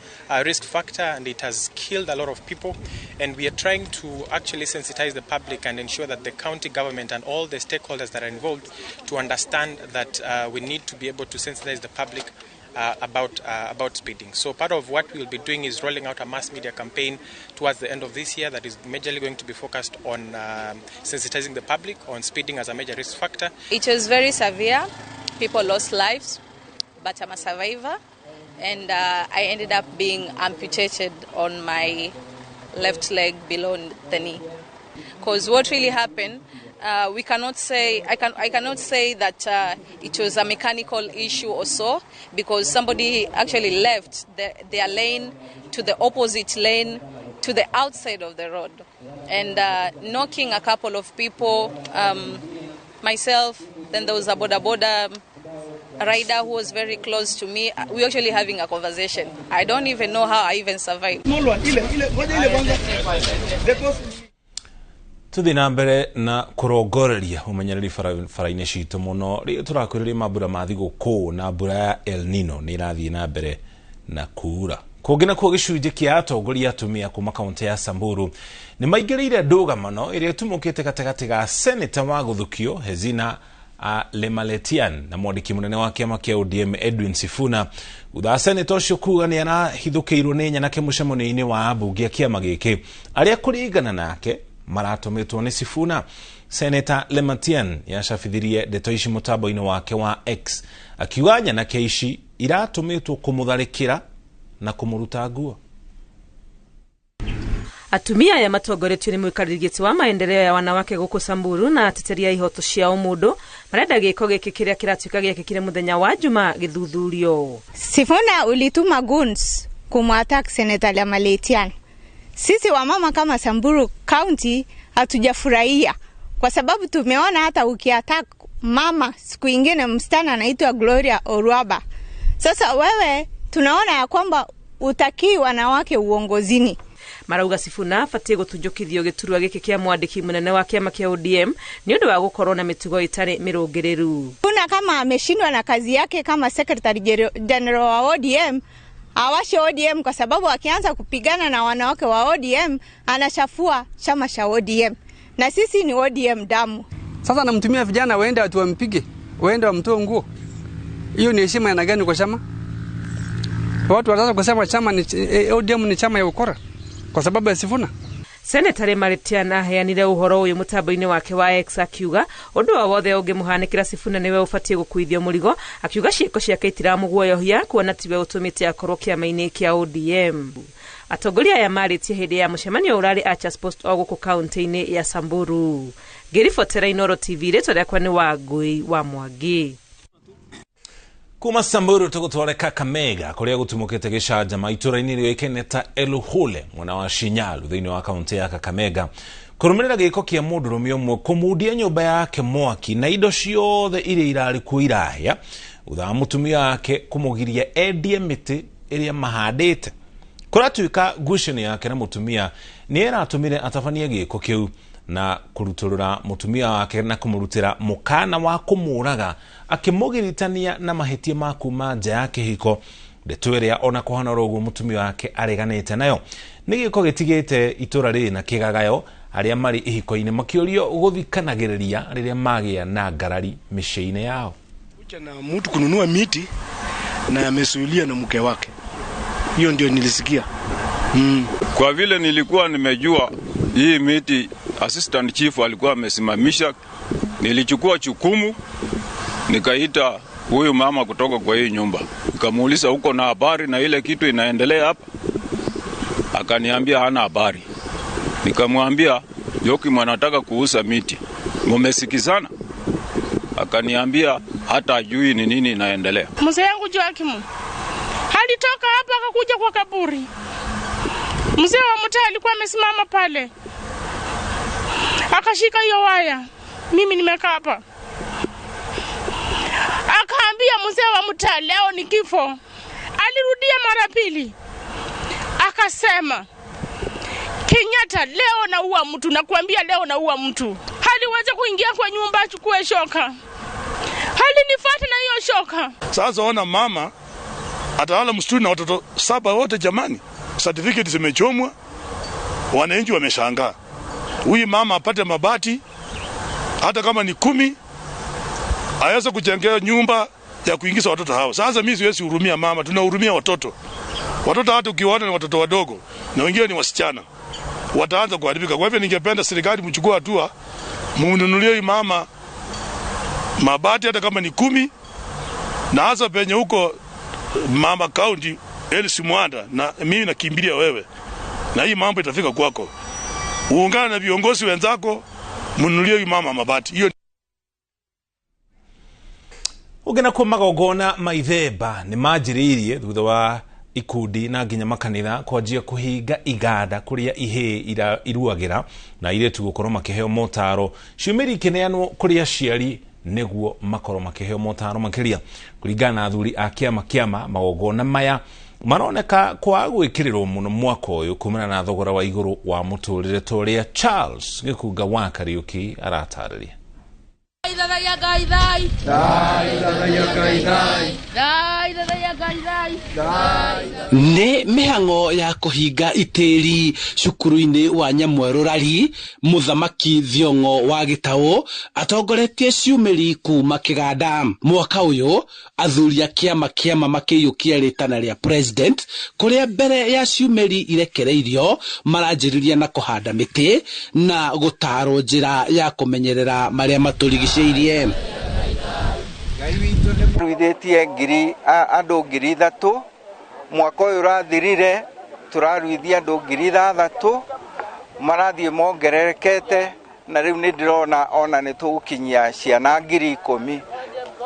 factor, and it has killed a lot of people. And we are trying to actually sensitize the public and ensure that the county government and all the stakeholders that are involved to understand that we need to be able to sensitize the public about speeding. So part of what we'll be doing is rolling out a mass media campaign towards the end of this year that is majorly going to be focused on sensitizing the public on speeding as a major risk factor. It was very severe. People lost lives, but I'm a survivor, and I ended up being amputated on my left leg below the knee. Because what really happened, I cannot say that it was a mechanical issue or so, because somebody actually left their lane to the opposite lane to the outside of the road, and knocking a couple of people, myself, then there was a boda rider who was very close to me. We were actually having a conversation. I don't even know how I even survived. Tuthi na mbere na kurongoreria umenyereri faraine citu muno ri turakwiriria mambura ma thiguku na mbura ya El Nino ni irathii na mbere na kuura kungina kwa gicunje kia atongoria atumia kuma kaunti ya Samburu ni maigirire ndũgamano iria tumukite gatagati ga senator wa guthukio Hezina Lemaletian na mwandiki munene wa kiama kia ODM Edwin Sifuna utha senator ucio kuga ni arahithukiirwo ni nyanake mucemanio-ini wa ambunge a kiama giki aria kuringana nake maratumitwo ni Sifuna. Senator Lemaletian yacabithirie ndeto ici mutambo-ini wake wa X akiuga nyanake ici iratumitwo kumutharikira na kumuruta nguo. Atumia ya matongoretio ni mwikarigiti wa maendeleo ya wanawake guku Samburu na ateteria ihoto cia umundu marenda giko giki kiria kiratuika gikikire muthenya wa Juma githuthurio. Sifuna ulituma guns kumattack Senator ya Maletian. Sisi wamama kama Samburu County hatujafurahia kwa sababu tumeona hata ukiattack mama siku nyingine msichana anaitwa Gloria Orwaba. Sasa wewe tunaona ya kwamba utaki wanawake uongozini. Marauga Sifuna fatie gutujukithio giturwa giki kia mwandiki munene wa kiama kia ODM ni undu wa gukorwo na mitugo itari mirongereru. Kuna kama ameshindwa na kazi yake kama Secretary General wa ODM, awashe ODM kwa sababu akianza kupigana na wanawake wa ODM anashafua chama cha ODM. Na sisi ni ODM damu. Sasa anamtumia vijana waende watu wampige, waende wamtoe nguo. Hiyo ni heshima ya gani kwa chama? Watu wataanza kusema chama ni ODM ni chama ya ukora kwa sababu ya Sifuna. Senator Maletian aheanire uhoro uyu mutambo-ini wake wa X akiuga undu wa wothe ungimuhanikira Sifuna niwe ufatie gukuithio murigo, akiuga ciiko ciake itiramuguoyohia kuona tiwe utumite akorwo kiama-ini kia ODM. Atongoria aya maritie hindi ya mucemanio urari Achas Post o guku kaunti-ini ya Samburu. Ngiribotera Inooro TV ritwa riakwa ni Wangui wa Mwangi. Kuma Samburu tugutware Kakamega kuria gutumukite gicanjama ituraini rioikaine ta Eluhule mwena wa Shinyalu thiini wa kaunti ya Kakamega kurumirira giko kia mundurume umwe kumudia nyumba yake mwaki na indo ciothe iria irari kuirahia utha mutumia wake kumugiria endie miti iria mahandite. Kuratuika gusheni yake na mutumia ni era atumire atafania giko kiu na kuruturura mutumia wake na kumurutira mukana wa kumuraga akimugiritania na mahitia makuma nja yake hiko ndetweria ona kuhana rogu mutumia wake areganite nayo nigiko gitigite itura ri na kigagayo aria mari ihiko-ine makiorio guthikanagiriria riria magia na ngarari misheine yao. Kucha na mtu kununua miti na amesuilia na mke wake. Hiyo ndio nilisikia. Kwa vile nilikuwa nimejua hii miti assistant chief alikuwa amesimamisha, nilichukua chukumu nikaita huyu mama kutoka kwa hii nyumba, nikamuuliza huko na habari na ile kitu inaendelea hapa. Akaniambia hana habari. Nikamwambia Yoki mwanataka kuuza miti, mumesikizana? Akaniambia hata ajui ni nini inaendelea. Mzee yangu Joakim alitoka hapa akakuja kwa kaburi. Mzee wa mtaa alikuwa amesimama pale, akashika hiyo waya, mimi nimekaa hapa. Akaambia mzee wa mtaa leo ni kifo. Alirudia mara pili, akasema Kenyatta leo naua mtu, nakwambia leo naua mtu. Haliweza kuingia kwa nyumba achukue shoka, halinifuata na hiyo shoka. Sasa ona mama atalala msituni na watoto 7 wote jamani. Certificate zimechomwa, wananchi wameshangaa. Huyu mama apate mabati hata kama ni 10 aweza kujengea nyumba ya kuingiza watoto hao. Sasa mimi siwezi hurumia mama, tunahurumia watoto. Watoto hata ukiwaona ni watoto wadogo na wengine ni wasichana, wataanza kuharibika. Kwa hivyo ningependa serikali mchukue hatua, mnunulie mama mabati hata kama ni 10, na hasa penye huko mama county Elsi Mwanda na mimi nakimbilia wewe, na hii mambo itafika kwako. Uungane na viongozi wenzako, mnunulie mama mabati. Hiyo ugena kwa magogona maitheba ni majiririe thutha wa ikundi na nginya makanitha kwajia kuhinga igada kuria ihe iruagira na ile tugukorwo makiheo motaro ciumiri kineanwo kuria aciari niguo makorwo makiheo motaro makiria kuringana na athuri a kiama magogona maya maroneka kwa gwikirirwo muno mwaka uyu kumana na thogora wa iguru wa muturire toria Charles Gikuga wa Kariuki aratariria. Nĩ mĩhang'o ya kũhinga itĩri cukuru-inĩ wa Nyamweru Rari, Mũthamaki Thiong'o wa Gĩtaũ atongoretie ciumĩri kuma kĩganda. Mwaka ũyũ athuri a kĩama makĩiyũkia rĩtana rĩa president, kũrĩa mbere ya ciumĩri irekereirio maranjĩrĩria na kũhanda mĩtĩ na gũtarwo njĩra ya kũmenyerera marĩa matũrigicĩirie. Ruithĩtie andũ 3,000 mwaka ũyũ ũrathirire, tũraruithia andũ 3,000 marathiĩ mongererekete, na rĩu nĩ ndĩrona ona nĩ tũgũkinyia ciana 10,000.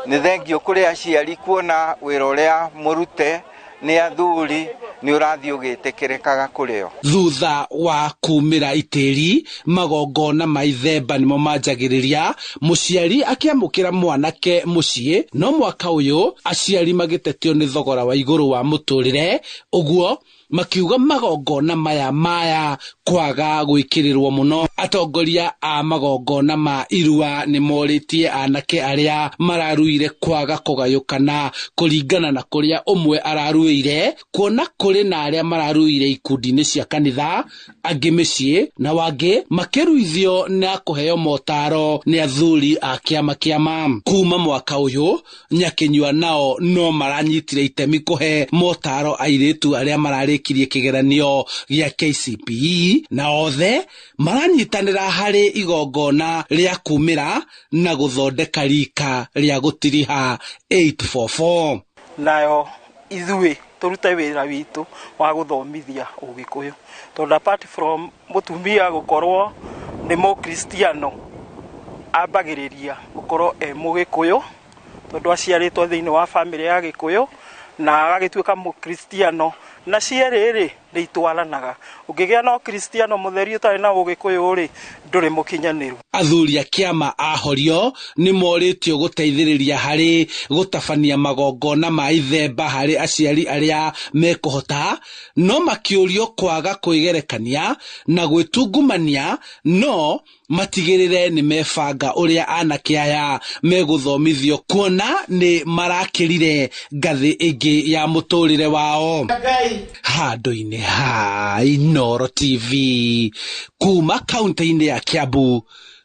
Nĩ thengio kũrĩ aciari kuona wĩra ũrĩa mũrute nĩ athuri ni urathi ugitikirikaga kurio. Thutha wa kumira itiri magongona maithemba nimo manjagiriria muciari akiamukira mwanake mucii no mwaka uyu aciari magitetio ni thogora wa iguru wa muturire uguo makiuga magongona maya kwaga gwikirirwo muno. Atongoria a magongona ma irua ni moritie anake aria mararuire kwaga kugayukana kuringana na kuria umwe araruire, kuona kuri na aria mararuire ikundi-ini cia kanitha angi micii na wangi makiruithio na kuheo motaro ni athuri a kiama. Kuma mwaka uyu nyakinyua nao no maranyitire itemi kuhe motaro airitu aria mararikirie kigeranio gia KCPE na othe maranyitanira hari igongona ria kumira na guthondeka rika ria gutiriha 844. Nayo ithui turute wira witu wa guthomithia ugikuyu tondu apart from mutumia gukorwo ni mukristiano ambagiriria gukorwo mugikuyu tondu aciaritwo thiini wa family ya gikuyu na agagituika mukristiano na cieriri ni itwaranaga. Ungigia no kristiano mutheri utari na ugikuyu ri nduri mukinyaniru. Athuri a kiama ahorio ni moritio guteithiriria hari gutabania magongona ma ithemba hari aciari aria mekuhota, no makiurio kwaga kwigerekania na gwitungumania, no matigirire ni mebanga uria anake aya meguthomithio kuona ni marakirire ngathi ingi ya muturire wao. Handu-ini ha Inooro TV kuma kaunti-ini ya Kiambu,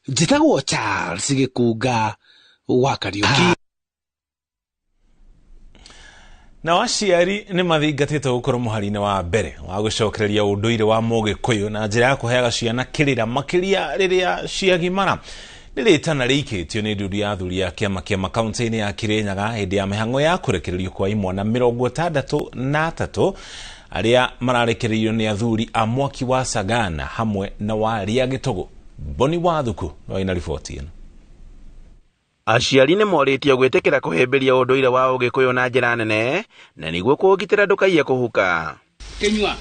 njitagwo Charles Gikunga wa Kariuki. Na aciari ni mathingatite gukorwo muhari-ini wa mbere wa gucokereria unduire wa Mugikuyu na njira ya kuheaga ciana kirira makiria riria ciagimara. Ni ritana riikitio ni ndudu ya athuri ya kiama kaunti-ini ya Kirinyaga hindi ya mihango ya kurekererio kwa imwana 63 aria mararekereirio ni athuri a mwaki wa Sagana hamwe na wa ria Gitogo. Boni Wathuku no ina ripoti ino. Aciari ni moritio gwitikira kuhimbiria unduire wa Ugikuyu na njira nene na niguo kugitira ndukaiye kuhuka. Kenywa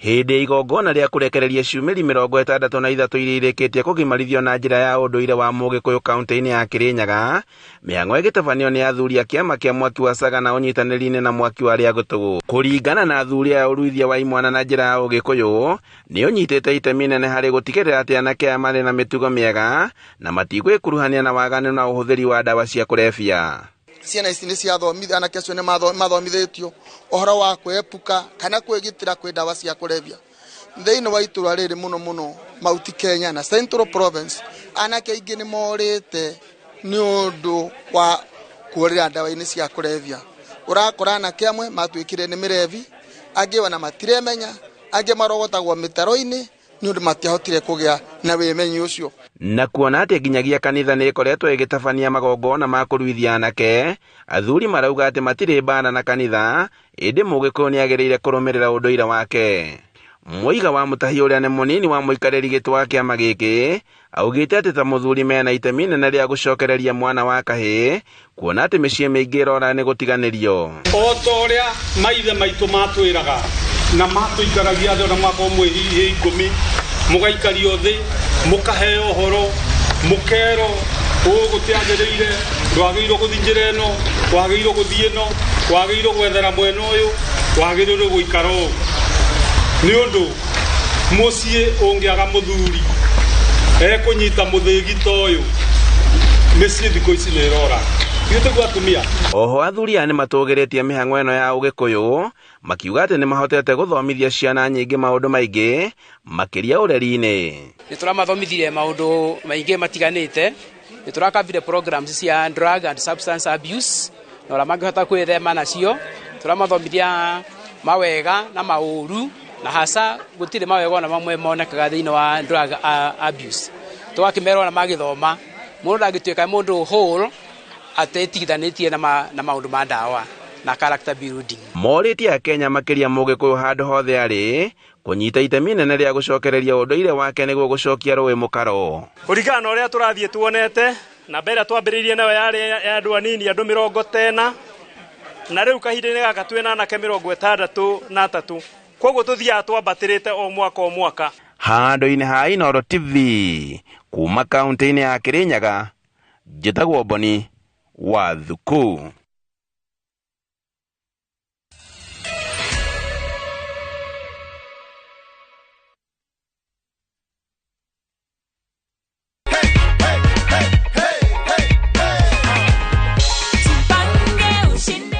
hindi igongona ria kurekereria ciumiri 63 iria irikitie kugimarithio na njira ya unduire wa Mugikuyu kaunti-ini ya Kirinyaga, mihango igitabanio ni athuri a kiama kia mwaki wa Sagana unyitaniri-ini na mwaki wa ria Gitogo. Kuringana na athuri a uruithia wa imwana na njira ya Ugikuyu ni unyitite itemi nene hari gutigirira ati anake aya mari na mitugo miega na matigwikuruhania na waganu na uhuthiri wa dawa cia kurebia. Ciana ici ni ciathomithia anake acio ni mathomithitio ohoro wa kwepuka kana kwigitira kwi dawa cia kurebia thiini wa itura riri muno Mauti Kenya na Central Province. Anake aingi ni morite ni undu wa kurira dawa-ini cia kurebia. Urakora anake amwe matwikire ni mirevi, angi wana matiremenya, angi marogotagwo mitaro-ini ni undu matiahotire kugia na wimenyi ucio. Na kuona ati nginyagia kanitha ni ikoretwo igitabania magongona ma kuruithia anake, athuri marauga ati matire bana na kanitha indi Mugikuyu ni agiriire kurumirira unduire wake. Mwiga wa mutahi uria ni munini wa muikariri gitwa kiama giki augite ati ta muthuri mena itemi nene ria gucokereria mwana wa kahi, kuona ati micii miingi irora ni gutiganirio. O ta uria maithe maitu matwiraga na matuikaragia thona mwaka umwe hihi 10 mugaikario thi mukaheo horo mukero gutiagiriire ndwagirwo guthinjira ino wagirwo guthie no wagirwo gwethera mwena uyu wagirwo guikara o ni undu mucie ungiaga muthuri kunyita muthigi toyo micii thiko ici ni rora yutego atumia. Oho athuri ane matugeretie mihango eno ya Ugikuyu makiuga ati ni mahotete guthomithia ciana nyingi maundu maingi makiria ureri-ini. Ni turamathomithire maundu maingi matiganite, ni turakambire programs cia drug and substance abuse na ora mangihota kwithema nacio. Turamathomithia mawega na mauru na hasa gutire mawega na mamwe monekaga thiini wa drug abuse. Tugakimerwa na magithoma mundu ndangituika mundu whole atetigithanitie na maundu ma dawa na character building. Moriti ya Kenya makiria Mugikuyu handu hothe ari kunyita itemi nene ria gucokereria unduire wake niguo gucokia rui mukaro. Kuringana na uria turathie tuonete na mbere twambiririe nayo yari ya andu anini andu 40 na riu kahindini gaka twina na 63 koguo tuthia twambatirite o mwaka Handũ-inĩ ha Inooro TV kuma kaunti-inĩ ya Kirinyaga, njĩtagwo Boni wa Thuku.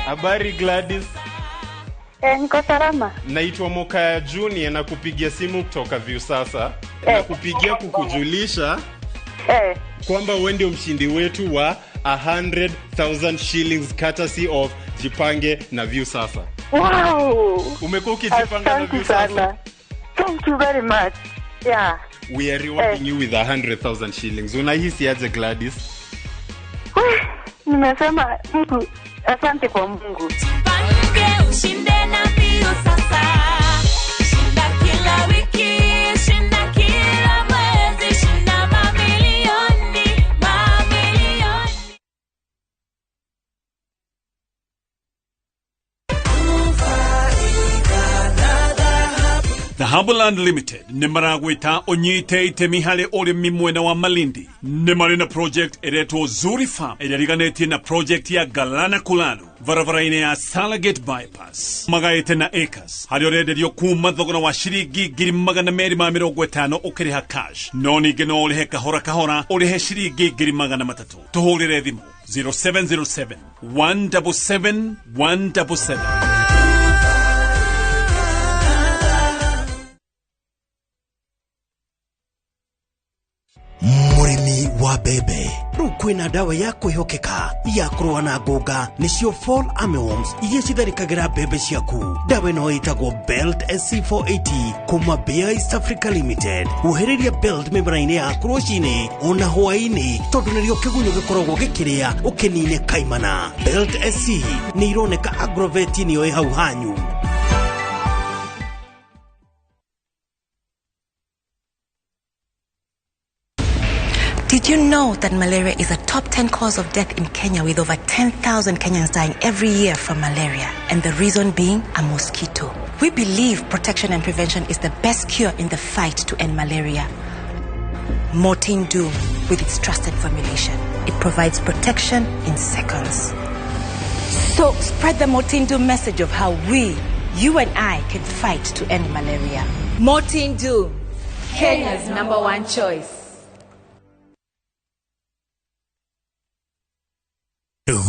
Habari Gladys. Niko salama. Naitwa Mokaya Junior na kupigia simu kutoka Viusasa. Na kupigia kukujulisha kwamba wewe ndio mshindi wetu wa 100,000 shillings courtesy of Jipange na Viusasa. Wow! Umekuwa ukijipanga na Viusasa. Thank you very much. Yeah. We are rewarding you with 100,000 shillings. Unahisi aje Gladys? Nimesema Mungu, asante kwa Mungu. Jipange ushinde na Viusasa. Shinda kila wiki, shinda kila mwezi, shinda mamilioni, mamilioni. The Harbourland Limited nĩ maragwĩta ũnyite itemi harĩ ũrĩmi mwena wa Malindi. Nĩ marĩ na project ĩretwo Zuri Farm ĩrĩa riganĩtie na project ya Galana Kulanu barabara-inĩ ya Salagate bypass. Magaĩte na acres harĩa ũrenderio kuma thogora wa ciringi 250 ũkĩrĩha cash, no ningĩ no ũrĩhe kahora kahora ũrĩhe ciringi 300. Tũhũrĩre thimũ 0707 177 177. Murimi wa bebe rĩu kwĩna ndawa ya kwĩhokeka ya kũrũa na ngũnga nĩcio fall armyworms iria citharĩkagĩra mbembe ciaku. Ndawa ĩno ĩtagwo Belt SC480 kuma Bayer East Africa Limited. Wohereria Belt mĩmera-inĩ yaku rũcinĩ ona hwaĩ-inĩ tondũ nĩrĩo kĩgunyũ gĩkoragwo gĩkĩrĩa ũkĩnine kaimana. Belt SC nĩ ironeka agrovet-inĩ ĩyo ĩ hau hanyu. Did you know that malaria is a top 10 cause of death in Kenya, with over 10,000 Kenyans dying every year from malaria? And the reason being a mosquito. We believe protection and prevention is the best cure in the fight to end malaria. Mortein Doom, with its trusted formulation, it provides protection in seconds. So spread the Mortein Doom message of how we, you and I, can fight to end malaria. Mortein Doom, Kenya's #1 choice.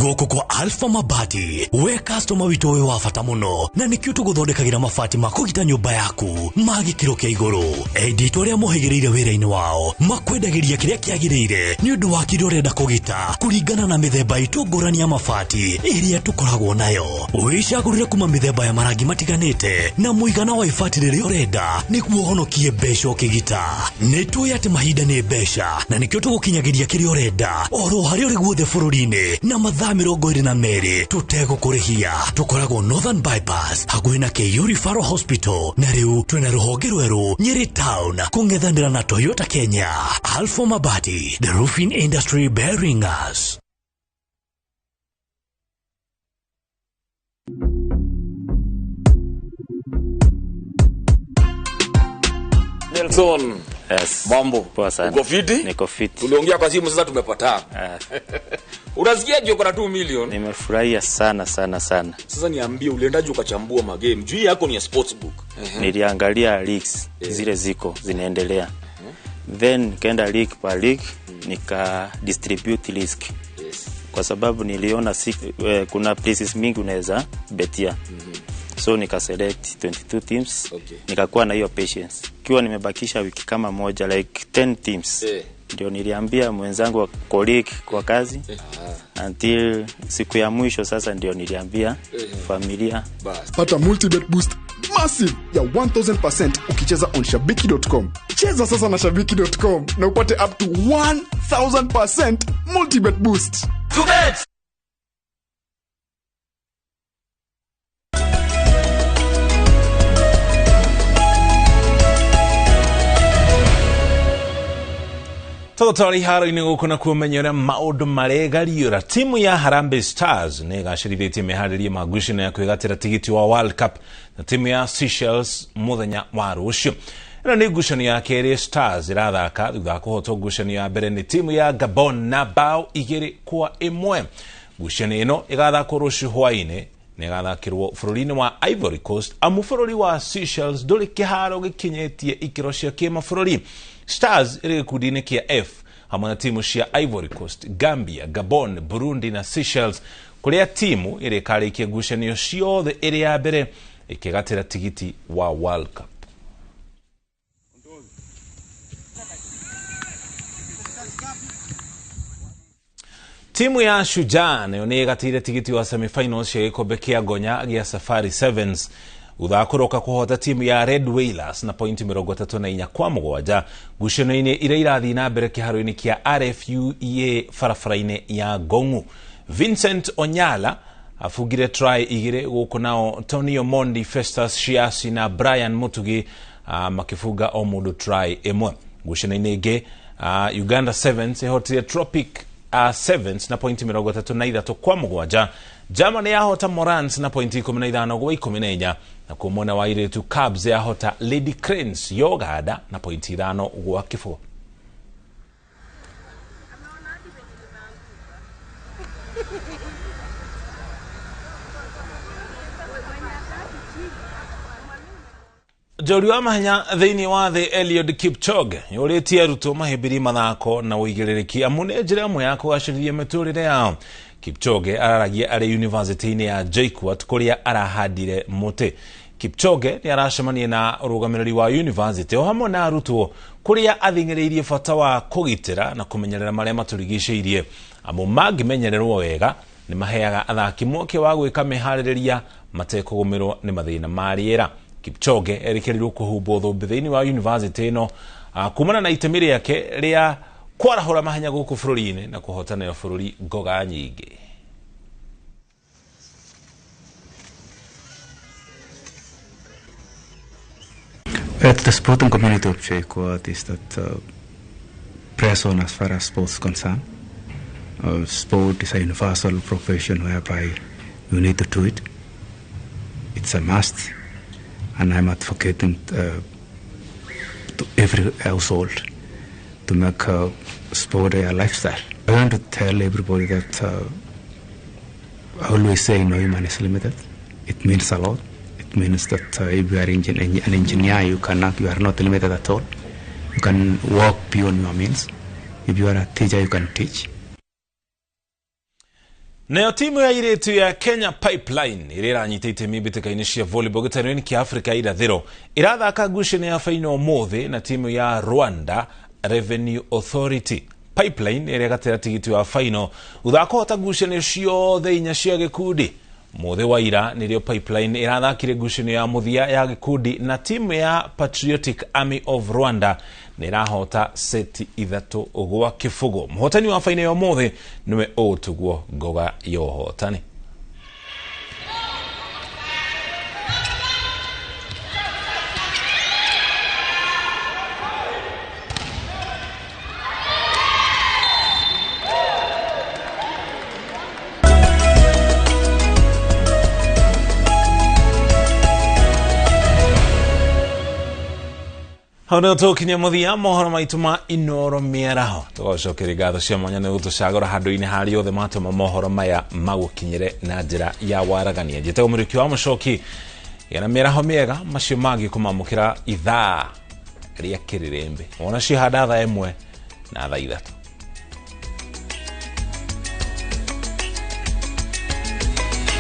Gũkũ kwa Alpha Mabati, we customer witũ ũyũ wa bata mũno, na nĩkĩo tũgũthondekagĩra mabati ma kũgita nyũmba yaku ma gĩkĩro kĩa igũrũ. Enditũ arĩa mohĩgĩrĩire wĩra-inĩ wao makwendagĩria kĩrĩa kĩagĩrĩire nĩ ũndũ wa kĩrĩa ũrenda kũgita kũringana na mĩthemba itũ ngũrani ya mabati ĩrĩa tũkoragwo nayo. Wĩcagũrĩre kuma mĩthemba ya marangi matiganĩte na mũigana wa ibati rĩrĩa ũrenda nĩguo ũhonokie mbeca ũkĩgita. Nĩtũĩ atĩ mahinda nĩ mbeca, na nĩkĩo tũgũkinyagĩria kĩrĩa ũrenda oro harĩa ũrĩ guothe bũrũri-inĩ na mathaa 22 tutegũkũrĩhia. Tũkoragwo Northern Bypass hakuhĩ na KU Referral Hospital, na rĩu twĩna rũhonge rwerũ Nyeri Town kũng'ethanĩra na Toyota Kenya. Alpha Mabati, the roofing industry bearing us. Nelson. Yes. Mambo. Poa sana. Uko fiti? Niko fiti. Tuliongea kwa simu, sasa tumepatana. Unasikiaje uko na 2 million? Nimefurahia sana. Sasa niambie, uliendaje ukachambua magame? Juu yako ni ya sportsbook. Niliangalia leagues zile ziko zinaendelea. Then nikaenda league per league nika distribute risk. Kwa sababu niliona kuna places mingi unaweza betia. So nika select 22 teams. Nikakuwa na hiyo patience. Kiwa nimebakisha wiki kama moja, like 10 teams. Ndio niliambia mwenzangu wa colleague kwa kazi. Until siku ya mwisho sasa ndio niliambia familia. Pata multi-bet boost massive ya 1000% ukicheza on shabiki.com. Cheza sasa na shabiki.com na upate up to 1000% multi-bet boost. To bet! Totally haro-inĩ gũkũ na kuomenyera maũndũ maregariũra. Timu ya Harambee Stars nĩgacĩrithĩtie meharĩria ma ngucanio ya kwĩgatĩra tigiti wa World Cup na timu ya Seychelles mũthenya wa rũciũ. Ĩno nĩ ngucanio ya kerĩ Stars ĩrathaka thutha wa kũhotwo ngucanio ya mbere nĩ timu ya Gabon na bao 2-1. Ngucanio ĩno ĩgathakwo rũciũ hwaĩ-inĩ na ĩgathakĩrwo bũrũri-inĩ wa Ivory Coast amu bũrũri wa Seychelles ndũrĩ kĩharo gĩkinyĩtie ikĩro cia kĩmabũrũri. Stars ĩrĩ gĩkundi-inĩ kĩa F hamwe na timu cia Ivory Coast, Gambia, Gabon, Burundi na Seychelles, kũrĩa timu ĩrĩ karĩkia ngucanio ciothe ĩrĩ ya mbere ĩkĩgatĩra tigiti wa World Cup. Timu ya Shujaa nayo nĩ ĩgatĩire tigiti wa semi-finals cia gĩkombe kĩa Ngonya gĩa Safari Sevens thutha kũroka kũhota timu ya Red Whalers na pointi 34-7 ngucanio-inĩ iria irathiĩ na mbere kĩharo-inĩ kĩa RFUEA barabara-inĩ ya Gongu. Vincent Onyala afungire try 2 gũkũ nao Tony Omondi, Festus Shiasi na Brian Mutugi makĩfunga o mũndũ try 1. Ngucanio-inĩ ĩngĩ Uganda Sevens ĩhotire Tropic Sevens na pointi 33-7. Germany yahota Morans na pointi 15-14 na kwa mwena wa airĩtu Cubs yahota Lady Cranes Yogada na pointi 5-0. Jori wa mahenya thĩinĩ wa thĩ Eliud Kipchoge yũrĩtie arutwo mahĩmbĩrie mathako na ũigĩrĩrĩki amu nĩ njĩra ĩmwe ya kũgacĩrithia mĩtũrĩre yao. Kipchoge araragia arĩ university-inĩ ya JKUAT kũrĩa arahandire mũtĩ. Kipchoge nĩ aracemania na ũrũgamĩrĩri wa university o hamwe na arutwo kũrĩa athing'ĩrĩirie bata wa kũgitĩra na kũmenyerera marĩa matũrigicĩirie amu mangĩmenyererwo wega nĩ maheaga athaki mweke wa gwĩka meharĩrĩria matekũgũmĩrwo nĩ mathĩna ma rĩera. Kipchoge erĩkĩrirwo kũhumbwo thũmbĩ thĩinĩ wa university ĩno kumana na itemi rĩake rĩa kwarahũra mahenya gũkũ bũrũri-inĩ na kũhotanĩra bũrũri ngoga nyingĩ. The sporting community of JKUAT is that press on as far as sports is concerned. Sport is a universal profession whereby you need to do it. It's a must. And I'm advocating to every household to make sport a lifestyle. I want to tell everybody that I always say no human is limited. It means a lot. It means that if you are an engineer, you are not limited at all. You can work beyond your means. If you are a teacher, you can teach. Nayo timu ya airĩtu ya Kenya Pipeline ĩrĩa ĩranyitĩte mbĩtĩka-inĩ cia volleyball gĩtarũ-inĩ kĩa Afrika irathĩro ĩrathaka ngucanio ya fainal ũmũthĩ na timu ya Rwanda Revenue Authority. Pipeline ĩrĩa ĩgatĩra tigiti wa fainal thutha kũhota ngucanio ciothe 4 cia gĩkundi. Mũthĩ wa ira nĩrĩo Pipeline ĩrathakire ngucanio ya mũthia ya gĩkundi na timu ya Patriotic Army of Rwanda nĩ ĩrahota seti 3-0. Mũhotani wa fainal ya ũmũthĩ nĩwe ũtũguo ngoga ya ũhotani. Hau tũkinya mũthia mohoro maitũ ma Inooro mĩaraho. Tũgocokera ngatho cia mwanya nĩ gũtũcagũra handũ-inĩ harĩa othe matũma mohoro maya magũkinyĩre na njĩra ya waragania. Njĩtagwo mũrĩki wa mũcoki na mĩaraho mĩega macio mangĩ kũmamũkĩra ithaa rĩa kĩrĩrĩmbĩ. Ona cio handa thaa 1 na thaa 3.